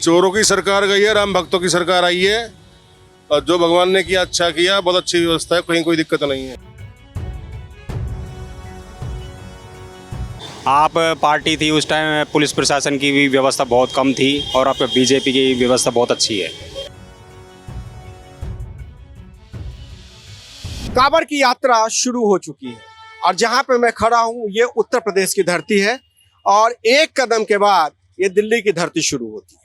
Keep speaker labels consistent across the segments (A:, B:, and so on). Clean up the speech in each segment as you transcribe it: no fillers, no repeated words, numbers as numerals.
A: चोरों की सरकार गई है, राम भक्तों की सरकार आई है। और जो भगवान ने किया अच्छा किया, बहुत अच्छी व्यवस्था है, कहीं कोई दिक्कत नहीं है।
B: आप पार्टी थी उस टाइम, पुलिस प्रशासन की भी व्यवस्था बहुत कम थी और अब बीजेपी की व्यवस्था बहुत अच्छी है।
C: कांवड़ की यात्रा शुरू हो चुकी है और जहां पे मैं खड़ा हूं ये उत्तर प्रदेश की धरती है और एक कदम के बाद ये दिल्ली की धरती शुरू होती है।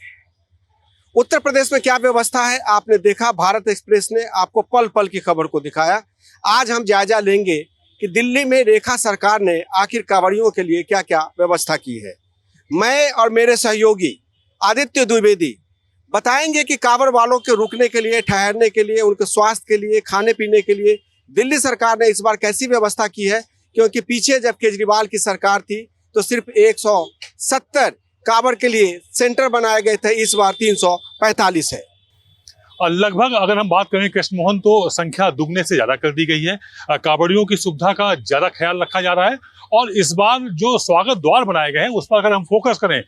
C: उत्तर प्रदेश में क्या व्यवस्था है आपने देखा, भारत एक्सप्रेस ने आपको पल पल की खबर को दिखाया। आज हम जायजा लेंगे कि दिल्ली में रेखा सरकार ने आखिर कांवड़ियों के लिए क्या क्या व्यवस्था की है। मैं और मेरे सहयोगी आदित्य द्विवेदी बताएंगे कि कांवड़ वालों के रुकने के लिए, ठहरने के लिए, उनके स्वास्थ्य के लिए, खाने पीने के लिए दिल्ली सरकार ने इस बार कैसी व्यवस्था की है। क्योंकि पीछे जब केजरीवाल की सरकार थी तो सिर्फ 170 कांवड़ के लिए सेंटर बनाए गए थे, इस बार 345 है।
D: और लगभग अगर हम बात करें कृष्ण मोहन तो संख्या दुगने से ज्यादा कर दी गई है। कांवड़ियों की सुविधा का ज्यादा ख्याल रखा जा रहा है और इस बार जो स्वागत द्वार बनाए गए हैं उस पर अगर हम फोकस करें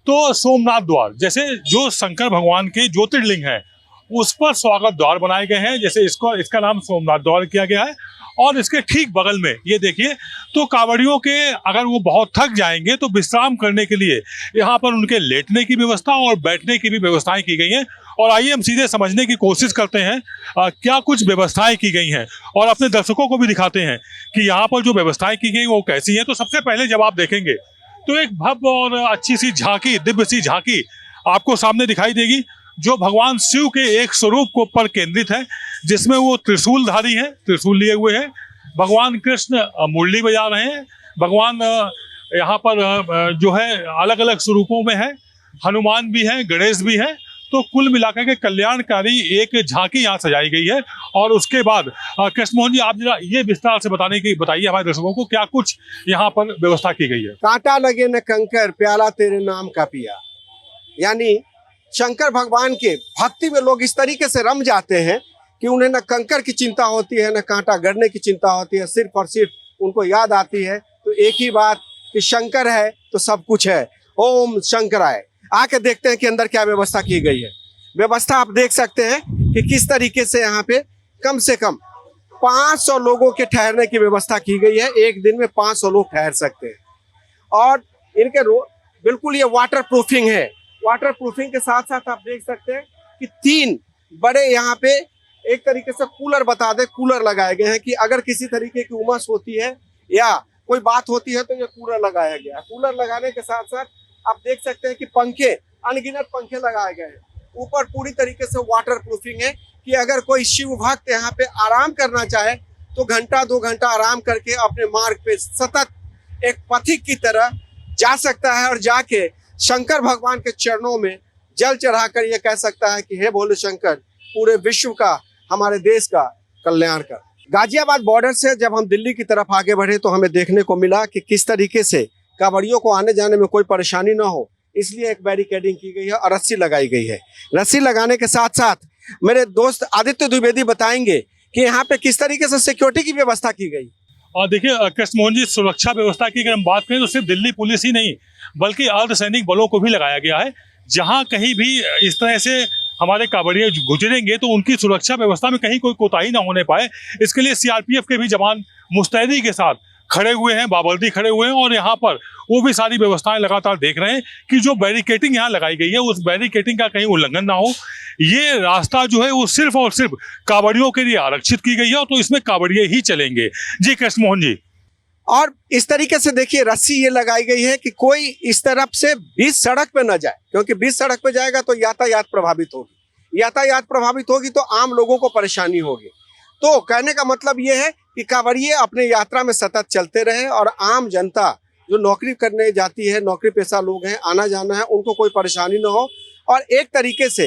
D: तो सोमनाथ द्वार जैसे जो शंकर भगवान के ज्योतिर्लिंग है उस पर स्वागत द्वार बनाए गए हैं। जैसे इसका नाम सोमनाथ द्वार किया गया है और इसके ठीक बगल में ये देखिए तो कांवड़ियों के अगर वो बहुत थक जाएंगे तो विश्राम करने के लिए यहाँ पर उनके लेटने की व्यवस्था और बैठने की भी व्यवस्थाएं की गई हैं। और आइए हम सीधे समझने की कोशिश करते हैं क्या कुछ व्यवस्थाएं की गई हैं और अपने दर्शकों को भी दिखाते हैं कि यहाँ पर जो व्यवस्थाएं की गई वो कैसी हैं। तो सबसे पहले जब आप देखेंगे तो एक भव्य और अच्छी सी झांकी, दिव्य सी झांकी आपको सामने दिखाई देगी जो भगवान शिव के एक स्वरूप को पर केंद्रित है, जिसमें वो त्रिशूलधारी हैं, त्रिशूल लिए हुए हैं। भगवान कृष्ण मुरली बजा रहे हैं। भगवान यहाँ पर जो है अलग अलग स्वरूपों में है, हनुमान भी हैं, गणेश भी हैं। तो कुल मिलाकर के कल्याणकारी एक झांकी यहाँ सजाई गई है। और उसके बाद कृष्ण मोहन जी आप जरा ये विस्तार से बताइए हमारे दर्शकों को क्या कुछ यहाँ पर व्यवस्था की गई है।
C: कांटा लगे न कंकर, प्याला तेरे नाम का पिया। यानी शंकर भगवान के भक्ति में लोग इस तरीके से रम जाते हैं कि उन्हें न कंकर की चिंता होती है, न कांटा गड़ने की चिंता होती है। सिर्फ और सिर्फ उनको याद आती है तो एक ही बात कि शंकर है तो सब कुछ है। ओम शंकराय। आके देखते हैं कि अंदर क्या व्यवस्था की गई है। व्यवस्था आप देख सकते हैं कि किस तरीके से यहाँ पे कम से कम 500 लोगों के ठहरने की व्यवस्था की गई है। एक दिन में 500 लोग ठहर सकते हैं और इनके बिल्कुल ये वाटर प्रूफिंग है। वाटर प्रूफिंग के साथ साथ आप देख सकते हैं कि 3 बड़े यहाँ पे एक तरीके से कूलर लगाए गए हैं कि अगर किसी तरीके की उमस होती है या कोई बात होती है तो ये कूलर लगाया गया। कूलर लगाने के साथ साथ आप देख सकते हैं कि पंखे, अनगिनत पंखे लगाए गए हैं। ऊपर पूरी तरीके से वाटर प्रूफिंग है कि अगर कोई शिव भक्त यहाँ पे आराम करना चाहे तो घंटा 2 घंटा आराम करके अपने मार्ग पे सतत एक पथिक की तरह जा सकता है और जाके शंकर भगवान के चरणों में जल चढ़ाकर ये कह सकता है कि हे भोले शंकर, पूरे विश्व का, हमारे देश का कल्याण कर। गाजियाबाद बॉर्डर से जब हम दिल्ली की तरफ आगे बढ़े तो हमें देखने को मिला कि किस तरीके से कांवड़ियों को आने जाने में कोई परेशानी ना हो, इसलिए एक बैरिकेडिंग की गई है और रस्सी लगाई गई है। रस्सी लगाने के साथ साथ मेरे दोस्त आदित्य द्विवेदी बताएंगे कि यहाँ पे किस तरीके से सिक्योरिटी की व्यवस्था की गई।
D: और देखिए कृष्ण मोहन जी, सुरक्षा व्यवस्था की अगर हम बात करें तो सिर्फ दिल्ली पुलिस ही नहीं बल्कि अर्धसैनिक बलों को भी लगाया गया है। जहां कहीं भी इस तरह से हमारे कांवड़िए गुजरेंगे तो उनकी सुरक्षा व्यवस्था में कहीं कोई कोताही ना होने पाए, इसके लिए सीआरपीएफ के भी जवान मुस्तैदी के साथ खड़े हुए हैं, बाबर्दी खड़े हुए हैं और यहाँ पर वो भी सारी व्यवस्थाएं लगातार देख रहे हैं कि जो बैरिकेटिंग यहाँ लगाई गई है उस बैरिकेटिंग का कहीं उल्लंघन ना हो। ये रास्ता जो है वो सिर्फ और सिर्फ कांवड़ियों के लिए आरक्षित की गई है, तो इसमें कांवड़िए ही चलेंगे। जी कृष्ण मोहन जी।
C: और इस तरीके से देखिए रस्सी ये लगाई गई है कि कोई इस तरफ से बीच सड़क पे न जाए, क्योंकि बीच सड़क पे जाएगा तो यातायात प्रभावित होगी। यातायात प्रभावित होगी तो आम लोगों को परेशानी होगी। तो कहने का मतलब ये है कि कांवड़िए अपने यात्रा में सतत चलते रहे और आम जनता जो नौकरी करने जाती है, नौकरी पेशा लोग हैं, आना जाना है, उनको कोई परेशानी न हो। और एक तरीके से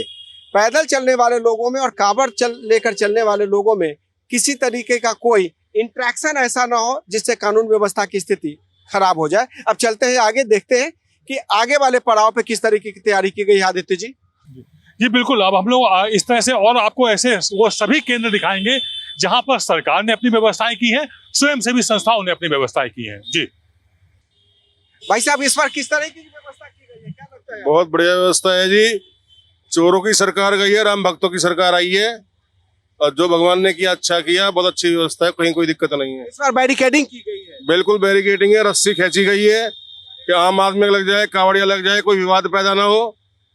C: पैदल चलने वाले लोगों में और कांवड़ लेकर चलने वाले लोगों में किसी तरीके का कोई इंट्रैक्शन ऐसा ना हो जिससे कानून व्यवस्था की स्थिति खराब हो जाए। अब चलते हैं आगे, देखते हैं कि आगे वाले पड़ाव पे किस तरीके की तैयारी की गई है। आदित्य जी।
D: जी बिल्कुल, अब हम लोग इस तरह से और आपको ऐसे वो सभी केंद्र दिखाएंगे जहां पर सरकार ने अपनी व्यवस्थाएं की है, स्वयंसेवी संस्थाओं ने अपनी व्यवस्थाएं की हैं। जी
C: भाई साहब, इस बार किस तरह की व्यवस्था की गई है, क्या लगता है?
A: बहुत बढ़िया व्यवस्था है जी। चोरों की सरकार गई है, राम भक्तों की सरकार आई है। और जो भगवान ने किया अच्छा किया, बहुत अच्छी व्यवस्था है, कहीं कोई दिक्कत नहीं है।
C: इस बार बैरिकेडिंग की गई है।
A: बिल्कुल बैरिकेडिंग है, रस्सी खींची गई है कि आम आदमी लग जाए, कावड़िया लग जाए, कोई विवाद पैदा ना हो।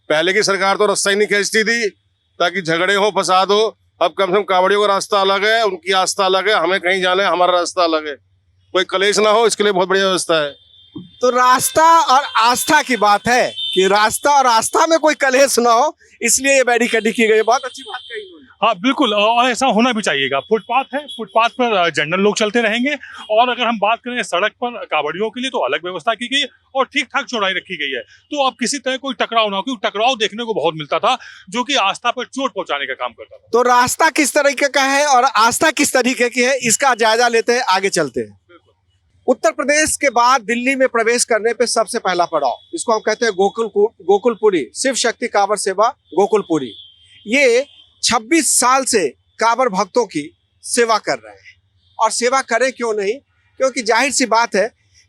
A: पहले की सरकार तो रस्सा ही नहीं खींचती थी ताकि झगड़े हो, फसाद हो। अब कम से कम कावड़ियों का रास्ता अलग है, उनकी आस्था अलग है, हमें कहीं जाना है, हमारा रास्ता अलग है, कोई कलेश ना हो, इसके लिए बहुत बढ़िया व्यवस्था है।
C: तो रास्ता और आस्था की बात है कि रास्ता और आस्था में कोई कलेश ना हो, इसलिए ये बैरिकेडिंग की गई है। बहुत अच्छी बात कही उन्होंने।
D: हाँ बिल्कुल, और ऐसा होना भी चाहिएगा। फुटपाथ है, फुटपाथ पर जनरल लोग चलते रहेंगे। और अगर हम बात करें सड़क पर कावड़ियों के लिए, तो अलग व्यवस्था की गई है और ठीक ठाक चौड़ाई रखी गई है। तो अब किसी तरह कोई टकराव ना हो, क्योंकि टकराव देखने को बहुत मिलता था जो कि आस्था पर चोट पहुंचाने का काम करता था।
C: तो रास्ता किस तरीके का है और आस्था किस तरीके की है, इसका जायजा लेते हैं, आगे चलते हैं। उत्तर प्रदेश के बाद दिल्ली में प्रवेश करने पे सबसे पहला पड़ाव, इसको हम कहते हैं गोकुलपुरी, शिव शक्ति कांवड़ सेवा गोकुलपुरी। ये 26 साल से कांवड़ भक्तों की सेवा कर रहे हैं। और सेवा करें क्यों नहीं, क्योंकि जाहिर सी बात है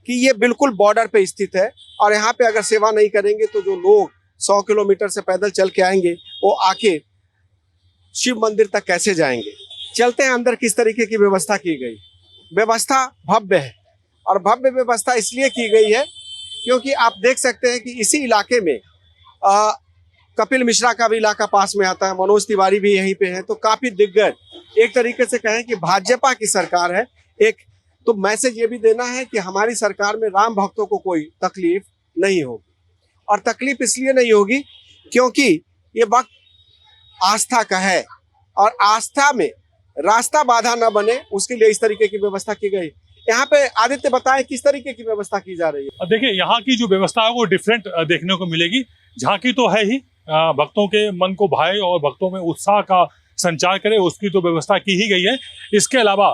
C: कि ये बिल्कुल बॉर्डर पे स्थित है। और यहाँ पे अगर सेवा नहीं करेंगे तो जो लोग 100 किलोमीटर से पैदल चल के आएंगे, वो आके शिव मंदिर तक कैसे जाएंगे। चलते हैं अंदर, किस तरीके की व्यवस्था की गई। व्यवस्था भव्य है, और भव्य व्यवस्था इसलिए की गई है क्योंकि आप देख सकते हैं कि इसी इलाके में कपिल मिश्रा का भी इलाका पास में आता है, मनोज तिवारी भी यहीं पे हैं। तो काफी दिग्गज, एक तरीके से कहें कि भाजपा की सरकार है। एक तो मैसेज ये भी देना है कि हमारी सरकार में राम भक्तों को कोई तकलीफ नहीं होगी। और तकलीफ इसलिए नहीं होगी क्योंकि ये वक्त आस्था का है, और आस्था में रास्ता बाधा न बने, उसके लिए इस तरीके की व्यवस्था की गई। यहाँ पे आदित्य बताएं किस तरीके की व्यवस्था की जा रही है।
D: देखिए, यहाँ की जो व्यवस्था है वो डिफरेंट देखने को मिलेगी। झांकी तो है ही, भक्तों के मन को भाए और भक्तों में उत्साह का संचार करे, उसकी तो व्यवस्था की ही गई है। इसके अलावा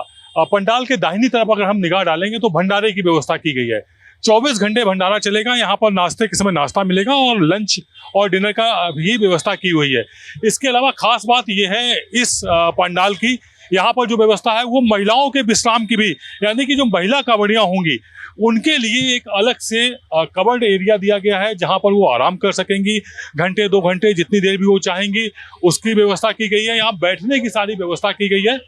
D: पंडाल के दाहिनी तरफ अगर हम निगाह डालेंगे तो भंडारे की व्यवस्था की गई है। 24 घंटे भंडारा चलेगा। यहाँ पर नाश्ते के समय नाश्ता मिलेगा और लंच और डिनर का भी व्यवस्था की हुई है। इसके अलावा खास बात यह है इस पंडाल की, यहाँ पर जो व्यवस्था है वो महिलाओं के विश्राम की भी, यानी कि जो महिला कांवड़ियाँ होंगी उनके लिए एक अलग से कवर्ड एरिया दिया गया है, जहाँ पर वो आराम कर सकेंगी। घंटे 2 घंटे जितनी देर भी वो चाहेंगी उसकी व्यवस्था की गई है। यहाँ बैठने की सारी व्यवस्था की गई है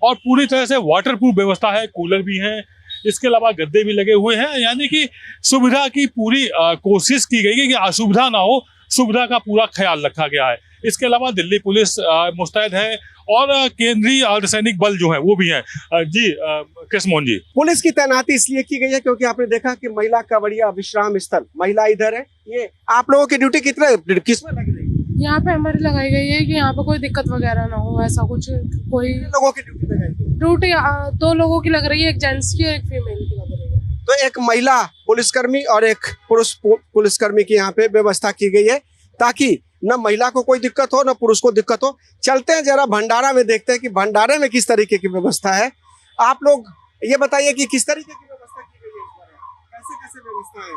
D: और पूरी तरह से वाटर प्रूफ व्यवस्था है, कूलर भी है, इसके अलावा गद्दे भी लगे हुए हैं। यानी कि सुविधा की पूरी कोशिश की गई है कि असुविधा ना हो, सुविधा का पूरा ख्याल रखा गया है। इसके अलावा दिल्ली पुलिस मुस्तैद है और केंद्रीय अर्धसैनिक बल जो है वो भी है। जी कृष्ण मोहन जी,
C: पुलिस की तैनाती इसलिए की गई है क्योंकि आपने देखा कि महिला कांवड़िया विश्राम स्थल, महिला इधर है। ये आप लोगों की ड्यूटी किसमें लग रही है?
E: यहाँ पे हमारी लगाई गई है कि यहाँ पे कोई दिक्कत वगैरह ना हो, ऐसा कुछ। कोई
C: लोगों की ड्यूटी लगाई गई है?
E: ड्यूटी 2 लोगों की लग रही है, एक जेंट्स की और एक फीमेल की लग रही है।
C: तो एक महिला पुलिसकर्मी और एक पुरुष पुलिसकर्मी की यहाँ पे व्यवस्था की गई है ताकि न महिला को कोई दिक्कत हो, न पुरुष को दिक्कत हो। चलते हैं जरा भंडारा में, देखते हैं कि भंडारे में किस तरीके की व्यवस्था है। आप लोग ये बताइए कि किस तरीके की व्यवस्था की गई है इस बार, कैसे कैसे व्यवस्था है?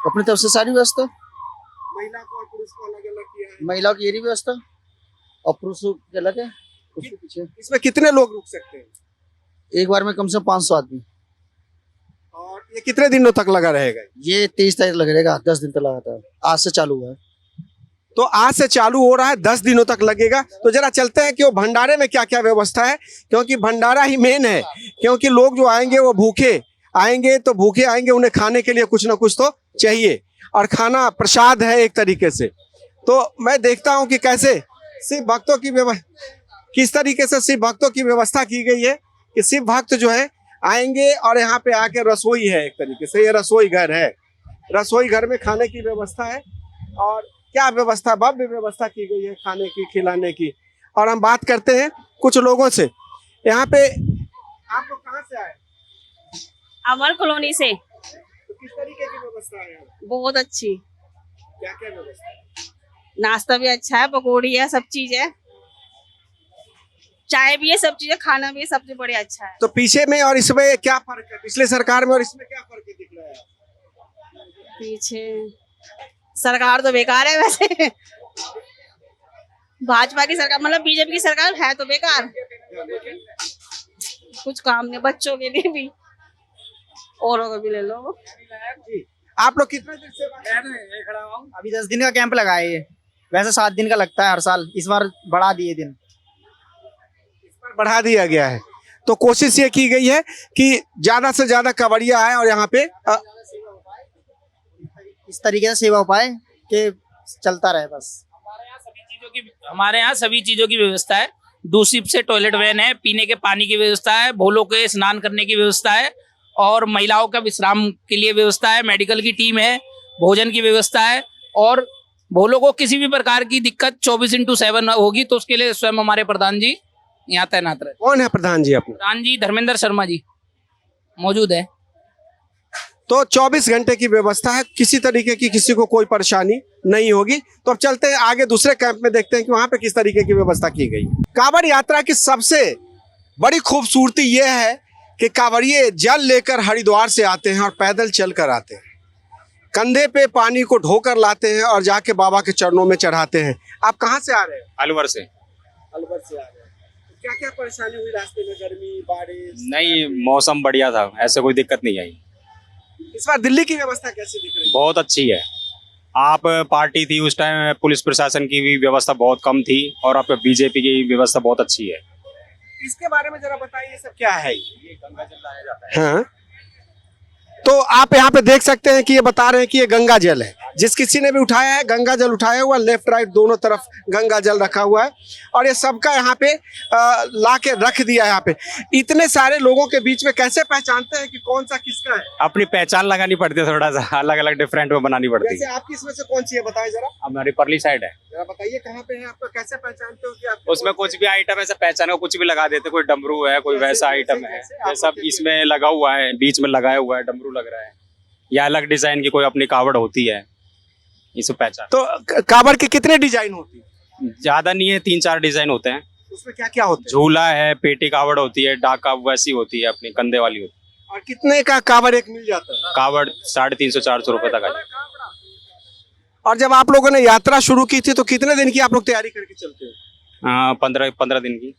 F: अपनी तरफ से सारी व्यवस्था,
C: महिला को और पुरुष को अलग अलग किया है।
F: महिलाओं की ये व्यवस्था और पुरुषों की अलग है। उसके पीछे
C: इसमें कितने लोग रुक सकते हैं?
F: एक बार में कम से कम 500 आदमी।
C: और ये कितने दिनों तक लगा रहेगा?
F: ये 23 तारीख लग रहेगा, 10 दिन तक लगातार, आज से चालू हुआ है।
C: तो आज से चालू हो रहा है, 10 दिनों तक लगेगा। तो जरा चलते हैं कि वो भंडारे में क्या क्या व्यवस्था है, क्योंकि भंडारा ही मेन है। क्योंकि लोग जो आएंगे वो भूखे आएंगे, तो भूखे आएंगे, उन्हें खाने के लिए कुछ ना कुछ तो चाहिए, और खाना प्रसाद है एक तरीके से। तो मैं देखता हूं कि कैसे शिव भक्तों की किस तरीके से शिव भक्तों की व्यवस्था की गई है कि शिव भक्त जो है आएंगे और यहाँ पे आके रसोई है, एक तरीके से ये रसोई घर है। रसोई घर में खाने की व्यवस्था है, और क्या व्यवस्था, भव्य व्यवस्था की गई है खाने की, खिलाने की। और हम बात करते हैं कुछ लोगों से। यहाँ पे आप लोग कहाँ से आए?
G: अमर कॉलोनी से।
C: तो किस तरीके की व्यवस्था है यहाँ?
G: बहुत अच्छी,
C: क्या क्या व्यवस्था है?
G: नाश्ता भी अच्छा है, पकौड़ी है, सब चीज है, चाय भी है, सब चीज है, खाना भी है, सबसे बढ़िया अच्छा है।
C: तो पीछे में और इसमें क्या फर्क है? पिछले सरकार में और इसमें क्या फर्क दिख रहा है?
G: पीछे सरकार तो बेकार है वैसे। भाजपा की सरकार, मतलब बीजेपी की सरकार है तो बेकार, कुछ काम नहीं, बच्चों के लिए भी, औरों को भी ले लो।
C: आप लोग कितने दिन से
F: अभी 10 दिन का कैंप लगाए, वैसे 7 दिन का लगता है हर साल, इस बार बढ़ा दिए दिन।
C: बढ़ा दिया गया है। तो कोशिश ये की गई है कि ज्यादा से ज्यादा कांवड़िया आए और यहाँ पे
F: इस तरीके से सेवा हो पाए कि चलता रहे बस।
H: हमारे यहाँ सभी चीजों की व्यवस्था है। दूषित से टॉयलेट वैन है, पीने के पानी की व्यवस्था है, भोलों के स्नान करने की व्यवस्था है और महिलाओं का विश्राम के लिए व्यवस्था है, मेडिकल की टीम है, भोजन की व्यवस्था है और भोलों को किसी भी प्रकार की दिक्कत 24/7 होगी तो उसके लिए स्वयं हमारे प्रधान जी यहाँ तैनात रहे।
C: कौन है प्रधान जी अपने?
H: प्रधान जी धर्मेंद्र शर्मा जी मौजूद है।
C: तो 24 घंटे की व्यवस्था है, किसी तरीके की किसी को कोई परेशानी नहीं होगी। तो अब चलते हैं आगे दूसरे कैंप में, देखते हैं कि वहां पे किस तरीके की व्यवस्था की गई। कांवड़ यात्रा की सबसे बड़ी खूबसूरती यह है कि कांवड़िए जल लेकर हरिद्वार से आते हैं और पैदल चल कर आते हैं, कंधे पे पानी को ढोकर लाते हैं और जाके बाबा के चरणों में चढ़ाते हैं। आप कहाँ से आ रहे हैं?
B: अलवर से।
C: अलवर से आ रहे हैं। क्या क्या परेशानी हुई रास्ते में? गर्मी, बारिश?
B: नहीं, मौसम बढ़िया था, ऐसे कोई दिक्कत नहीं आई।
C: इस बार दिल्ली की व्यवस्था कैसी दिख रही है?
B: बहुत अच्छी है। आप पार्टी थी उस टाइम, पुलिस प्रशासन की भी व्यवस्था बहुत कम थी और आपका बीजेपी की व्यवस्था बहुत अच्छी है।
C: इसके बारे में जरा बताइए, सब क्या है? ये गंगा जल लाया जाता है। हाँ, तो आप यहाँ पे देख सकते हैं कि ये बता रहे हैं कि ये गंगा जल है। जिस किसी ने भी उठाया है गंगा जल उठाया हुआ, लेफ्ट राइट दोनों तरफ गंगा जल रखा हुआ है और ये सबका यहाँ पे ला के रख दिया है। यहाँ पे इतने सारे लोगों के बीच में कैसे पहचानते हैं कि कौन सा किसका है?
B: अपनी पहचान लगानी पड़ती है, थोड़ा सा अलग अलग डिफरेंट में बनानी पड़ती
C: जैसे
B: है।
C: आपकी इसमें से कौन सी है, बताइए जरा।
B: हमारी परली साइड है,
C: जरा बताइए कहाँ पे है आपका, कैसे पहचानते हो कि आपको?
B: उसमें कुछ भी आइटम ऐसा पहचान हो, कुछ भी लगा देते, कोई डमरू है, कोई वैसा आइटम है, ये सब इसमें लगा हुआ है, बीच में लगाया हुआ है, डमरू लग रहा है या अलग डिजाइन की कोई अपनी कावड़ होती है, इसे पहचान।
C: तो कावड़ के कितने डिजाइन होती है?
B: ज्यादा नहीं है, 3-4 डिजाइन होते हैं।
C: उसमें क्या क्या होता है?
B: झूला है, पेटी कावड़ होती है, डाका वैसी होती है, अपनी कंधे वाली होती है।
C: और कितने का कावड़ एक मिल जाता है?
B: कावड़ 350-400 रुपए तक आ।
C: और जब आप लोगों ने यात्रा शुरू की थी तो कितने दिन की आप लोग तैयारी करके चलते हो?
B: 15 दिन की।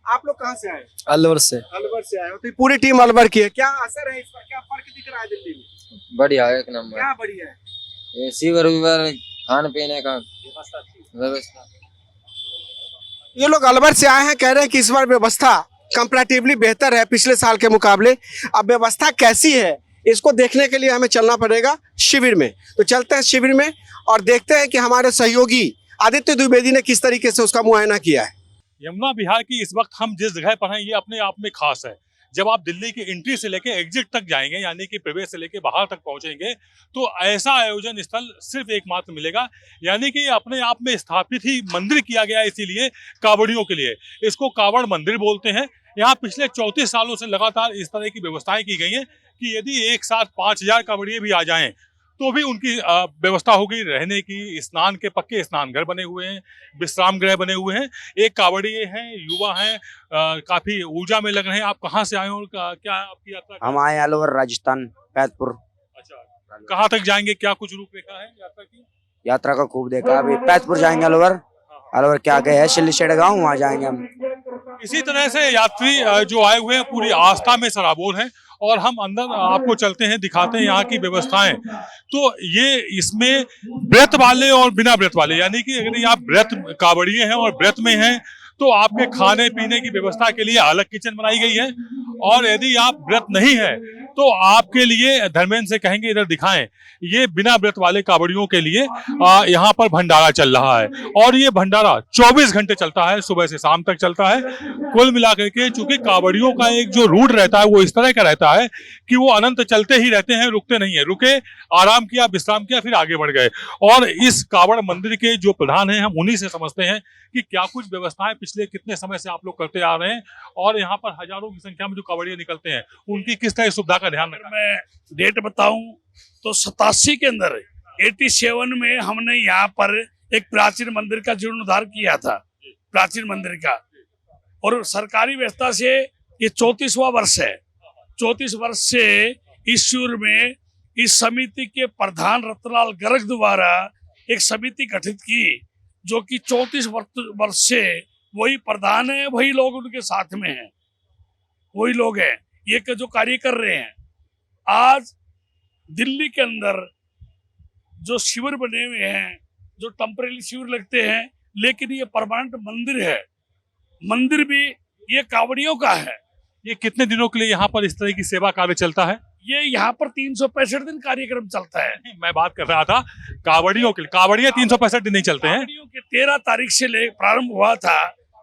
C: आप लोग कहाँ से आए?
F: अलवर से।
C: अलवर से आए हो, तो पूरी टीम अलवर की है। क्या असर है इसका, क्या फर्क दिख रहा है दिल्ली में?
F: बढ़िया है, एक नंबर।
C: क्या बढ़िया है?
F: ये सीवर वीवर खाने पीने का व्यवस्था।
C: ये लोग अलवर से आए हैं, कह रहे हैं कि इस बार व्यवस्था कंपैरेटिवली बेहतर है पिछले साल के मुकाबले। अब व्यवस्था कैसी है इसको देखने के लिए हमें चलना पड़ेगा शिविर में। तो चलते हैं शिविर में और देखते हैं कि हमारे सहयोगी आदित्य द्विवेदी ने किस तरीके से उसका मुआयना किया है।
D: यमुना विहार की इस वक्त हम जिस जगह पर हैं ये अपने आप में खास है। जब आप दिल्ली की एंट्री से लेके एग्जिट तक जाएंगे, यानी कि प्रवेश से लेके बाहर तक पहुंचेंगे, तो ऐसा आयोजन स्थल सिर्फ एकमात्र मिलेगा। यानी कि अपने आप में स्थापित ही मंदिर किया गया है, इसीलिए कावड़ियों के लिए इसको कावड़ मंदिर बोलते हैं। यहाँ पिछले 34 सालों से लगातार इस तरह की व्यवस्थाएं की गई हैं कि यदि एक साथ 5000 कावड़िए भी आ जाएं तो भी उनकी व्यवस्था होगी रहने की। स्नान के पक्के स्नान घर बने हुए हैं, विश्राम गृह बने हुए हैं। एक कावड़िए हैं, युवा हैं, काफी ऊर्जा में लग रहे हैं। आप कहाँ से आए हो और क्या आपकी यात्रा?
F: हम आए अलवर, राजस्थान, पैदपुर।
D: अच्छा, कहाँ तक जाएंगे, क्या कुछ रूपरेखा है यात्रा की?
F: यात्रा का खूब देखा, अभी पैदपुर जाएंगे, अलवर, अलवर के आगे है शिल्लीशेड़ गाँव, वहाँ जाएंगे हम।
D: इसी तरह से यात्री जो आए हुए हैं पूरी आस्था में सराबोर हैं और हम अंदर आपको चलते हैं, दिखाते हैं यहाँ की व्यवस्थाएं। तो ये इसमें व्रत वाले और बिना व्रत वाले, यानी कि अगर आप व्रत कावड़िए हैं और व्रत में हैं तो आपके खाने पीने की व्यवस्था के लिए अलग किचन बनाई गई है और यदि आप व्रत नहीं है तो आपके लिए, धर्मेंद्र से कहेंगे इधर दिखाएं, ये बिना व्रत वाले कावड़ियों के लिए यहाँ पर भंडारा चल रहा है और ये भंडारा 24 घंटे चलता है, सुबह से शाम तक चलता है। कुल मिलाकर के चूंकि कावड़ियों का एक जो रूट रहता है वो इस तरह का रहता है कि वो अनंत चलते ही रहते हैं, रुकते नहीं है। रुके, आराम किया, विश्राम किया, फिर आगे बढ़ गए। और इस कावड़ मंदिर के जो प्रधान हैं, हम उन्हीं से समझते हैं कि क्या कुछ व्यवस्थाएं पिछले कितने समय से आप लोग करते आ रहे हैं और यहाँ पर हजारों की संख्या में जो कावड़िए निकलते हैं उनकी किस तरह सुविधा का ध्यान रखा।
I: मैं डेट बताऊं तो 87 के अंदर 87 में हमने यहाँ पर एक प्राचीन मंदिर का जीर्णोद्धार किया था, प्राचीन मंदिर का। और सरकारी व्यवस्था से ये 34वां वर्ष है। 34 वर्ष से इस शिविर में इस समिति के प्रधान रतनलाल गर्ग द्वारा एक समिति गठित की, जो कि 34 वर्ष से वही प्रधान है, वही लोग उनके साथ में हैं, वही लोग हैं ये जो कार्य कर रहे हैं। आज दिल्ली के अंदर जो शिविर बने हुए हैं जो टेम्परेरी शिविर लगते हैं, लेकिन ये परमानेंट मंदिर है। मंदिर भी ये कावड़ियों का है।
D: ये कितने दिनों के लिए यहाँ पर इस तरह की सेवा कार्य चलता है?
I: ये यहाँ पर 365 दिन कार्यक्रम चलता है।
D: मैं बात कर रहा था कावड़ियों के लिए। कावड़िया 365 दिन नहीं चलते हैं।
I: कावड़ियों के 13 तारीख से ले प्रारंभ हुआ था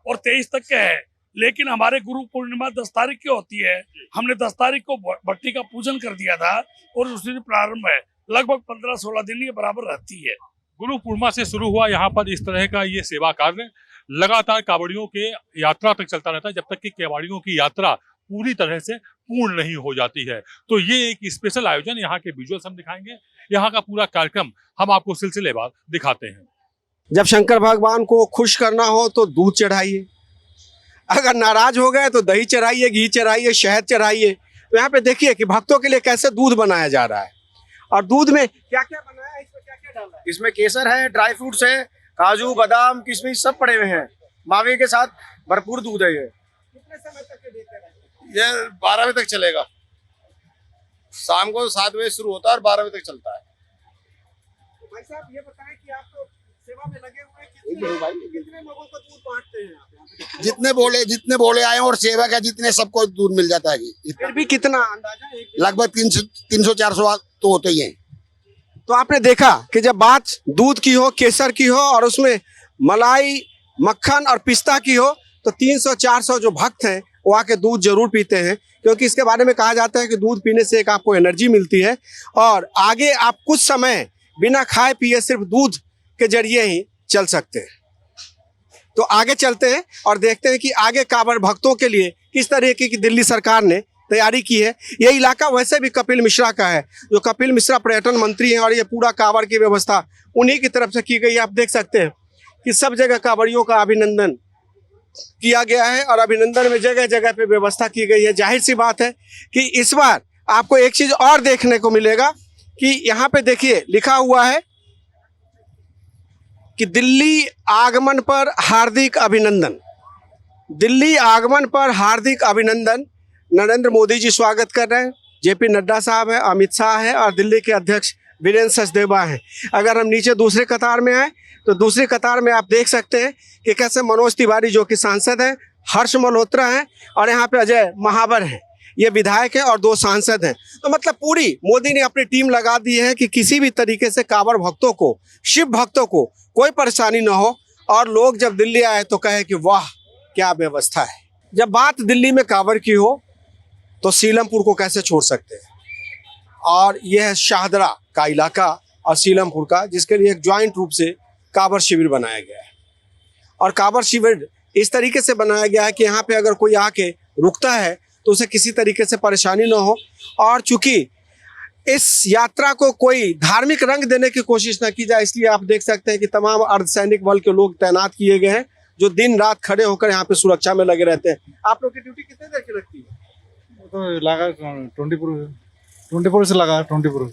I: और 23 तक के है, लेकिन हमारे गुरु पूर्णिमा 10 तारीख की होती है। हमने 10 तारीख को भट्टी का पूजन कर दिया था और उस दिन प्रारंभ है। लगभग 15-16 दिन ये बराबर रहती है।
D: गुरु पूर्णिमा से शुरू हुआ यहाँ पर इस तरह का ये सेवा कार्य लगातार कावड़ियों के यात्रा तक चलता रहता है, जब तक कि कावड़ियों की यात्रा पूरी तरह से पूर्ण नहीं हो जाती है। तो ये एक स्पेशल आयोजन, यहाँ के विजुअल्स हम दिखाएंगे, यहाँ का पूरा कार्यक्रम हम आपको सिलसिलेवार दिखाते हैं।
C: जब शंकर भगवान को खुश करना हो तो दूध चढ़ाइए, अगर नाराज हो गए तो दही चढ़ाइए, घी चढ़ाइए, शहद चढ़ाइए। तो यहाँ पे देखिए कि भक्तों के लिए कैसे दूध बनाया जा रहा है। और दूध में क्या क्या बनाया है, इसमें क्या क्या डाला है?
J: इसमें केसर है, ड्राई फ्रूट्स है, काजू बादाम किशमिश सब पड़े हुए हैं। मावे के साथ भरपूर दूध है। ये
C: कितने समय तक के देते हैं?
A: ये 12 बजे तक चलेगा। शाम को 7 बजे शुरू होता है और 12 बजे तक चलता है।
C: तो भाई साहब ये बताएं कि आप तो सेवा में लगे हुए हैं, कितने लोगों को दूध बांटते हैं आप?
J: जितने बोले आए और सेवा का जितने सबको दूध मिल जाता है।
C: फिर भी कितना अंदाजा है?
J: लगभग 300-400 तो होते ही हैं।
C: तो आपने देखा कि जब बात दूध की हो, केसर की हो और उसमें मलाई, मक्खन और पिस्ता की हो, तो 300-400 जो भक्त हैं वो आके दूध जरूर पीते हैं, क्योंकि इसके बारे में कहा जाता है कि दूध पीने से एक आपको एनर्जी मिलती है और आगे आप कुछ समय बिना खाए पिए सिर्फ दूध के जरिए ही चल सकते हैं। तो आगे चलते हैं और देखते हैं कि आगे कांवड़ भक्तों के लिए किस तरीके की दिल्ली सरकार ने तैयारी की है। ये इलाका वैसे भी कपिल मिश्रा का है, जो कपिल मिश्रा पर्यटन मंत्री हैं, और ये पूरा कांवड़ की व्यवस्था उन्हीं की तरफ से की गई है। आप देख सकते हैं कि सब जगह कांवड़ियों का अभिनंदन किया गया है और अभिनंदन में जगह जगह पे व्यवस्था की गई है। जाहिर सी बात है कि इस बार आपको एक चीज और देखने को मिलेगा कि यहाँ पे देखिए लिखा हुआ है कि दिल्ली आगमन पर हार्दिक अभिनंदन। दिल्ली आगमन पर हार्दिक अभिनंदन। नरेंद्र मोदी जी स्वागत कर रहे हैं, जेपी नड्डा साहब है, अमित शाह है और दिल्ली के अध्यक्ष वीरेंद्र सचदेवा हैं। अगर हम नीचे दूसरे कतार में आए तो दूसरी कतार में आप देख सकते हैं कि कैसे मनोज तिवारी जो कि सांसद हैं, हर्ष मल्होत्रा हैं और यहाँ पे अजय महावर हैं, ये विधायक हैं और 2 सांसद हैं। तो मतलब पूरी मोदी ने अपनी टीम लगा दी है कि किसी भी तरीके से कांवड़ भक्तों को, शिव भक्तों को कोई परेशानी न हो और लोग जब दिल्ली आए तो कहे कि वाह क्या व्यवस्था है। जब बात दिल्ली में कांवड़ की हो तो सीलमपुर को कैसे छोड़ सकते हैं, और यह है शाहदरा का इलाका और सीलमपुर का, जिसके लिए एक ज्वाइंट रूप से कांवड़ शिविर बनाया गया है। और कांवड़ शिविर इस तरीके से बनाया गया है कि यहाँ पे अगर कोई आके रुकता है तो उसे किसी तरीके से परेशानी न हो, और चूंकि इस यात्रा को कोई धार्मिक रंग देने की कोशिश न की जाए, इसलिए आप देख सकते हैं कि तमाम अर्धसैनिक बल के लोग तैनात किए गए हैं, जो दिन रात खड़े होकर यहाँ पे सुरक्षा में लगे रहते हैं। आप लोग की ड्यूटी कितने देर की लगती है?
K: तो लगा 24 से लगा 24।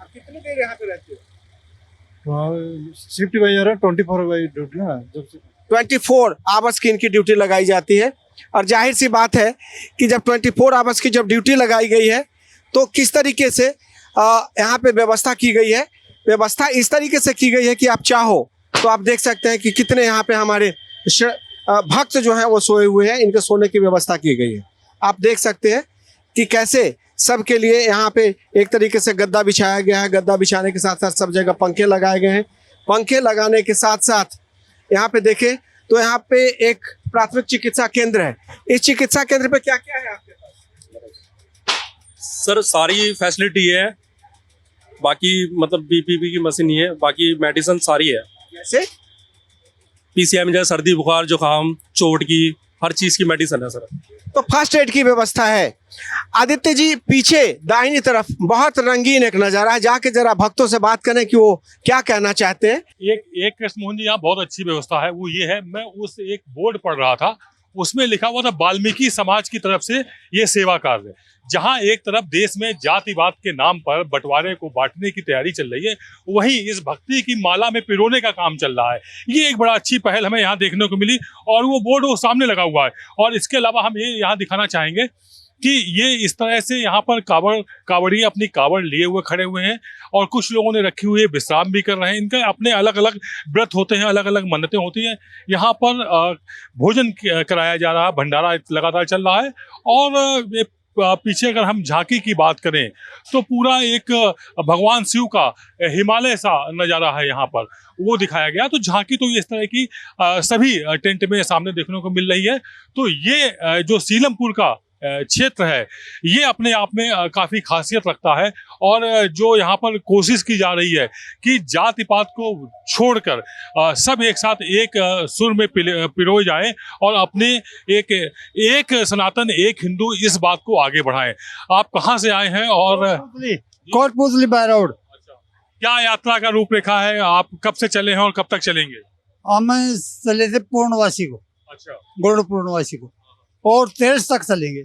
C: आप कितनी देर यहाँ पे रहते हो?
K: शिफ्ट बाई 24 बाई ड्यूटी ना, जब
C: 24 आवर्स की इनकी ड्यूटी लगाई जाती है। और जाहिर सी बात है कि जब 24 आवर्स की जब ड्यूटी लगाई गई है तो किस तरीके से यहाँ पे व्यवस्था की गई है। व्यवस्था इस तरीके से की गई है कि आप चाहो तो आप देख सकते हैं कि कितने यहाँ पे हमारे भक्त जो हैं वो सोए हुए हैं, इनके सोने की व्यवस्था की गई है। आप देख सकते हैं कि कैसे सबके लिए यहाँ पे एक तरीके से गद्दा बिछाया गया है। गद्दा बिछाने के साथ साथ सब जगह पंखे लगाए गए हैं। पंखे लगाने के साथ साथ यहाँ पे देखें तो यहाँ पे एक प्राथमिक चिकित्सा केंद्र है। इस चिकित्सा केंद्र पे क्या क्या है आपके पास?
L: सर सारी फैसिलिटी है, बाकी मतलब बीपीपी की मशीन ही है, बाकी मेडिसिन सारी है।
C: जैसे
L: पीसीएम जैसे सर्दी बुखार जुकाम चोट की हर चीज की मेडिसिन है सर।
C: तो फर्स्ट एड की व्यवस्था है। आदित्य जी पीछे दाहिनी तरफ बहुत रंगीन एक नजारा है, जाके जरा भक्तों से बात करें कि वो क्या कहना चाहते हैं।
D: एक कृष्ण मोहन जी यहाँ बहुत अच्छी व्यवस्था है, वो ये है, मैं उस एक बोर्ड पढ़ रहा था, उसमें लिखा हुआ था वाल्मीकि समाज की तरफ से ये सेवा कार्य, जहां एक तरफ देश में जातिवाद के नाम पर बंटवारे को बांटने की तैयारी चल रही है, वहीं इस भक्ति की माला में पिरोने का काम चल रहा है। ये एक बड़ा अच्छी पहल हमें यहाँ देखने को मिली और वो बोर्ड वो सामने लगा हुआ है। और इसके अलावा हम ये यहाँ दिखाना चाहेंगे कि ये इस तरह से यहाँ पर कावड़िए अपनी कावड़ लिए हुए खड़े हुए हैं और कुछ लोगों ने रखी हुई है, विश्राम भी कर रहे हैं। इनके अपने अलग अलग व्रत होते हैं, अलग अलग मन्नतें होती हैं। यहाँ पर भोजन कराया जा रहा है, भंडारा लगातार चल रहा है। और पीछे अगर हम झांकी की बात करें तो पूरा एक भगवान शिव का हिमालय सा नज़ारा है यहाँ पर, वो दिखाया गया। तो झांकी तो इस तरह की सभी टेंट में सामने देखने को मिल रही है। तो ये जो सीलमपुर का क्षेत्र है ये अपने आप में काफ़ी खासियत रखता है। और जो यहाँ पर कोशिश की जा रही है कि जाति पात को छोड़कर सब एक साथ एक सुर में पिरोए जाएं और अपने एक सनातन, एक हिंदू, इस बात को आगे बढ़ाएं। आप कहाँ से आए हैं? और
K: कोटपुतली बाय रोड।
D: क्या यात्रा का रूपरेखा है? आप कब से चले हैं और कब तक चलेंगे?
K: हम चले थे पूर्णवासी को।
D: अच्छा,
K: गरुड़ पूर्णवासी को, और 23 तक चलेंगे।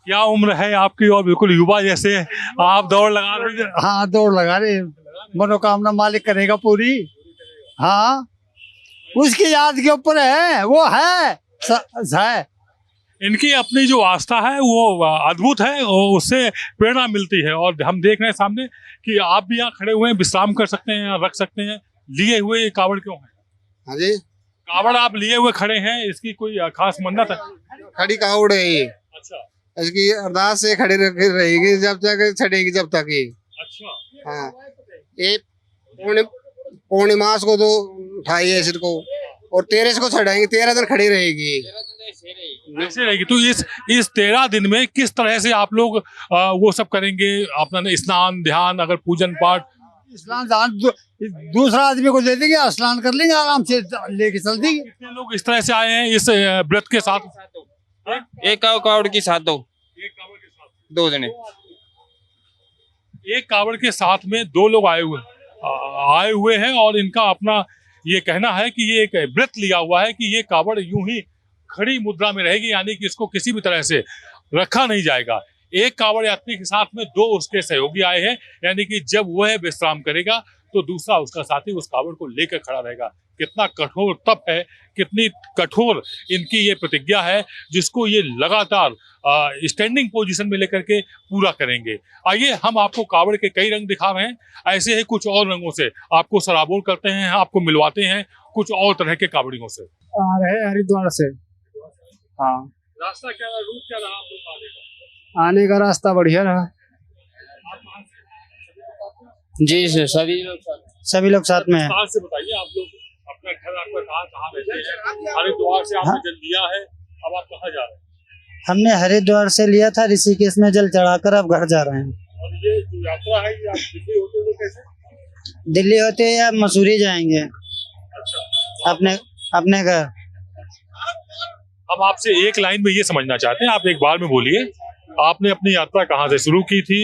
D: क्या उम्र है आपकी? और बिल्कुल युवा जैसे आप दौड़ लगा रहे हैं।
K: हाँ, दौड़ लगा रहे, मनोकामना मालिक करेगा पूरी। हाँ, उसकी याद के ऊपर है, वो है।
D: इनकी अपनी जो आस्था है वो अद्भुत है और उससे प्रेरणा मिलती है। और हम देख रहे हैं सामने कि आप भी यहाँ खड़े हुए हैं, विश्राम कर सकते हैं, रख सकते हैं। लिए हुए ये कावड़ क्यों है?
C: हाँ जी,
D: कावड़ आप लिए हुए खड़े हैं, इसकी कोई खास मन्नत है?
C: खड़ी कावड़ है ये।
D: अच्छा,
C: इसकी अरदास से खड़ी रहेगी जब तक छड़ेगी, जब तक ये।
D: अच्छा,
C: हाँ, ये पूर्णिमास को तो उठाई है सिर को, और 13 को छड़ाएंगे, 13 दिन खड़ी रहेगी।
D: ऐसे रहेगी। तो इस 13 दिन में किस तरह से आप लोग वो सब करेंगे? अपना स्नान, ध्यान, अगर पूजन पाठ,
K: स्नान दान दूसरा आदमी को दे देंगे, स्नान कर लेंगे, आराम से लेके चल देंगे।
D: कितने लोग इस तरह से आए हैं इस व्रत के साथ?
B: एक कावड़ के साथ दो जने।
D: एक कावड़ के साथ में 2 लोग आए हुए हैं। और इनका अपना ये कहना है कि ये एक व्रत लिया हुआ है कि ये कावड़ यूं ही खड़ी मुद्रा में रहेगी, यानी कि इसको किसी भी तरह से रखा नहीं जाएगा। एक कावड़ यात्री के साथ में 2 उसके सहयोगी आए हैं, यानी कि जब वह विश्राम करेगा तो दूसरा उसका साथी उस कावड़ को लेकर खड़ा रहेगा। कितना कठोर तप है, कितनी कठोर इनकी ये प्रतिज्ञा है, जिसको ये लगातार स्टैंडिंग पोजीशन में लेकर के पूरा करेंगे। आइए हम आपको कावड़ के कई रंग दिखा रहे हैं, ऐसे ही कुछ और रंगों से आपको सराबोर करते हैं, आपको मिलवाते हैं कुछ और तरह के कावड़ियों से।
K: आ रहे हरिद्वार से। हाँ,
D: रास्ता क्या रहा, रूट क्या रहा आप लोग आने का?
K: आने का रास्ता बढ़िया रहा
B: जी सर,
K: सभी लोग साथ में हैं।
D: विस्तार से बताइए, आप लोग अपना घर आपका कहाँ रहते हैं? हरिद्वार से आपने जल लिया है, अब आप कहाँ जा रहे हैं?
K: हमने हरिद्वार से लिया था, ऋषिकेश में जल चढ़ाकर अब घर जा रहे हैं।
D: और ये जो यात्रा है ये आप दिल्ली होते हुए कैसे?
K: दिल्ली होते या मसूरी जाएंगे।
D: अच्छा,
K: अपने घर।
D: हम आपसे एक लाइन में ये समझना चाहते हैं, आप एक बार में बोलिए, आपने अपनी यात्रा कहाँ से शुरू की थी?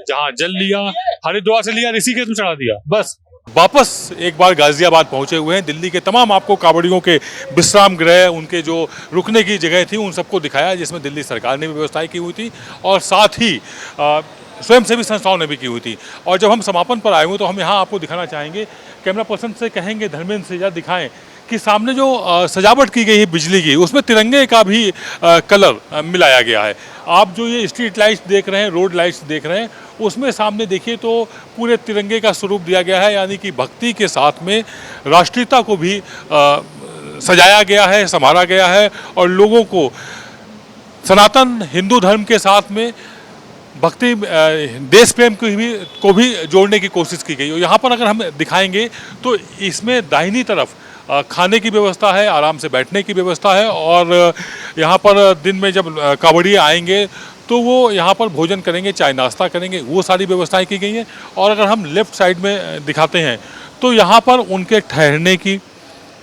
D: जहाँ जल लिया, हरिद्वार से लिया, ऋषिकेश में चढ़ा दिया, बस। वापस एक बार गाजियाबाद पहुंचे हुए हैं। दिल्ली के तमाम आपको कावड़ियों के विश्राम गृह, उनके जो रुकने की जगह थी, उन सबको दिखाया, जिसमें दिल्ली सरकार ने भी व्यवस्थाएं की हुई थी और साथ ही स्वयंसेवी संस्थाओं ने भी की हुई थी। और जब हम समापन पर आए हुए तो हम यहाँ आपको दिखाना चाहेंगे, कैमरा पर्सन से कहेंगे धर्मेंद्र से या दिखाएं कि सामने जो सजावट की गई है बिजली की, उसमें तिरंगे का भी कलर मिलाया गया है। आप जो ये स्ट्रीट लाइट्स देख रहे हैं, रोड लाइट्स देख रहे हैं, उसमें सामने देखिए तो पूरे तिरंगे का स्वरूप दिया गया है, यानी कि भक्ति के साथ में राष्ट्रीयता को भी सजाया गया है, संवारा गया है और लोगों को सनातन हिंदू धर्म के साथ में भक्ति, देश प्रेम को भी जोड़ने की कोशिश की गई। और यहाँ पर अगर हम दिखाएंगे तो इसमें दाहिनी तरफ खाने की व्यवस्था है, आराम से बैठने की व्यवस्था है और यहाँ पर दिन में जब कावड़िए आएंगे तो वो यहाँ पर भोजन करेंगे, चाय नाश्ता करेंगे, वो सारी व्यवस्थाएं की गई हैं। और अगर हम लेफ़्ट साइड में दिखाते हैं तो यहाँ पर उनके ठहरने की,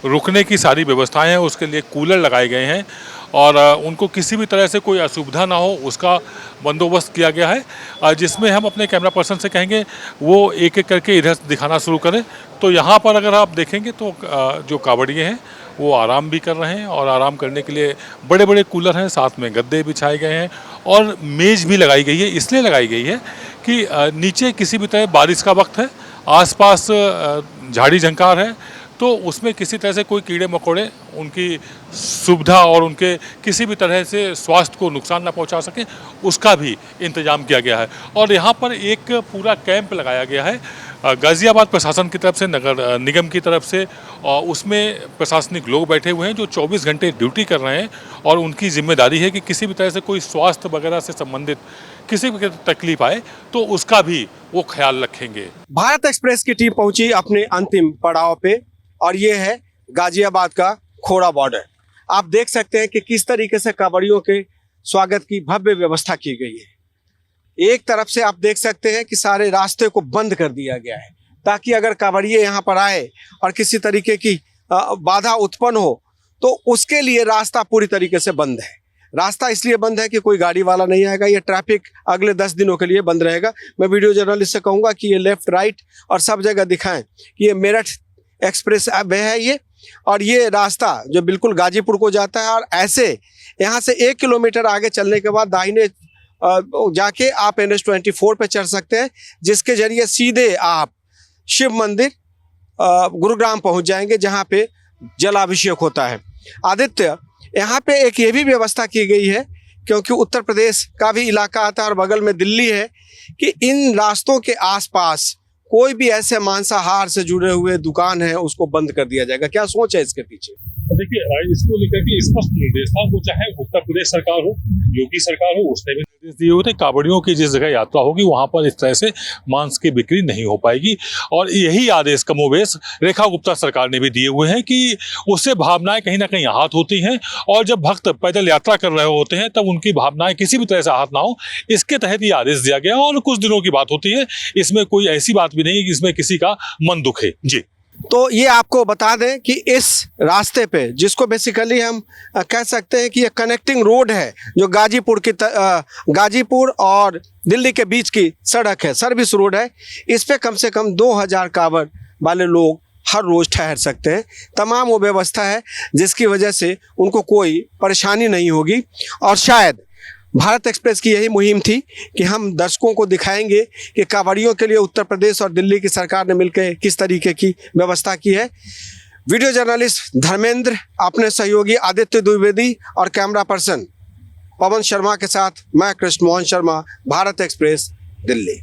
D: रुकने की सारी व्यवस्थाएं हैं, उसके लिए कूलर लगाए गए हैं और उनको किसी भी तरह से कोई असुविधा ना हो उसका बंदोबस्त किया गया है, जिसमें हम अपने कैमरा पर्सन से कहेंगे वो एक एक करके इधर दिखाना शुरू करें। तो यहाँ पर अगर आप देखेंगे तो जो कावड़िए हैं वो आराम भी कर रहे हैं और आराम करने के लिए बड़े बड़े कूलर हैं, साथ में गद्दे बिछाए गए हैं और मेज़ भी लगाई गई है। इसलिए लगाई गई है कि नीचे किसी भी तरह बारिश का वक्त है, आसपास झाड़ी झंकार है, तो उसमें किसी तरह से कोई कीड़े मकोड़े उनकी सुविधा और उनके किसी भी तरह से स्वास्थ्य को नुकसान ना पहुंचा सकें, उसका भी इंतजाम किया गया है। और यहाँ पर एक पूरा कैंप लगाया गया है गाज़ियाबाद प्रशासन की तरफ से, नगर निगम की तरफ से, और उसमें प्रशासनिक लोग बैठे हुए हैं जो 24 घंटे ड्यूटी कर रहे हैं और उनकी जिम्मेदारी है कि किसी भी तरह से कोई स्वास्थ्य वगैरह से संबंधित किसी भी तकलीफ आए तो उसका भी वो ख्याल रखेंगे।
C: भारत एक्सप्रेस की टीम पहुंची अपने अंतिम पड़ाव पे और ये है गाजियाबाद का खोड़ा बॉर्डर। आप देख सकते हैं कि किस तरीके से कांवड़ियों के स्वागत की भव्य व्यवस्था की गई है। एक तरफ से आप देख सकते हैं कि सारे रास्ते को बंद कर दिया गया है ताकि अगर कांवड़िए यहाँ पर आए और किसी तरीके की बाधा उत्पन्न हो तो उसके लिए रास्ता पूरी तरीके से बंद है। रास्ता इसलिए बंद है कि कोई गाड़ी वाला नहीं आएगा। ये ट्रैफिक अगले 10 दिनों के लिए बंद रहेगा। मैं वीडियो जर्नलिस्ट से कहूँगा कि ये लेफ्ट राइट और सब जगह दिखाएं कि ये मेरठ एक्सप्रेस वे है ये, और ये रास्ता जो बिल्कुल गाजीपुर को जाता है, और ऐसे यहाँ से 1 किलोमीटर आगे चलने के बाद दाहिने जाके आप NH-24 पे चढ़ सकते हैं, जिसके जरिए सीधे आप शिव मंदिर गुरुग्राम पहुँच जाएंगे जहाँ पे जलाभिषेक होता है। आदित्य, यहाँ पे एक ये भी व्यवस्था की गई है क्योंकि उत्तर प्रदेश का भी इलाका आता है और बगल में दिल्ली है, कि इन रास्तों के आसपास कोई भी ऐसे मांसाहार से जुड़े हुए दुकान है उसको बंद कर दिया जाएगा। क्या सोच है इसके पीछे?
D: देखिए, इसको लेकर के स्पष्ट निर्देश था, वो चाहे उत्तर प्रदेश सरकार हो, योगी सरकार हो, उसने भी निर्देश दिए हुए थे कांवड़ियों की जिस जगह यात्रा होगी वहां पर इस तरह से मांस की बिक्री नहीं हो पाएगी। और यही आदेश कमोबेश रेखा गुप्ता सरकार ने भी दिए हुए हैं कि उससे भावनाएं कहीं ना कहीं आहत होती हैं, और जब भक्त पैदल यात्रा कर रहे होते हैं तब उनकी भावनाएं किसी भी तरह से आहत ना हो, इसके तहत ये आदेश दिया गया। और कुछ दिनों की बात होती है, इसमें कोई ऐसी बात भी नहीं है कि इसमें किसी का मन दुखे। जी,
C: तो ये आपको बता दें कि इस रास्ते पे, जिसको बेसिकली हम कह सकते हैं कि ये कनेक्टिंग रोड है, जो गाजीपुर और दिल्ली के बीच की सड़क है, सर्विस रोड है, इस पे कम से कम 2000 कांवड़ वाले लोग हर रोज ठहर सकते हैं। तमाम वो व्यवस्था है जिसकी वजह से उनको कोई परेशानी नहीं होगी। और शायद भारत एक्सप्रेस की यही मुहिम थी कि हम दर्शकों को दिखाएंगे कि कांवड़ियों के लिए उत्तर प्रदेश और दिल्ली की सरकार ने मिलकर किस तरीके की व्यवस्था की है। वीडियो जर्नलिस्ट धर्मेंद्र, अपने सहयोगी आदित्य द्विवेदी और कैमरा पर्सन पवन शर्मा के साथ मैं कृष्ण मोहन शर्मा, भारत एक्सप्रेस, दिल्ली।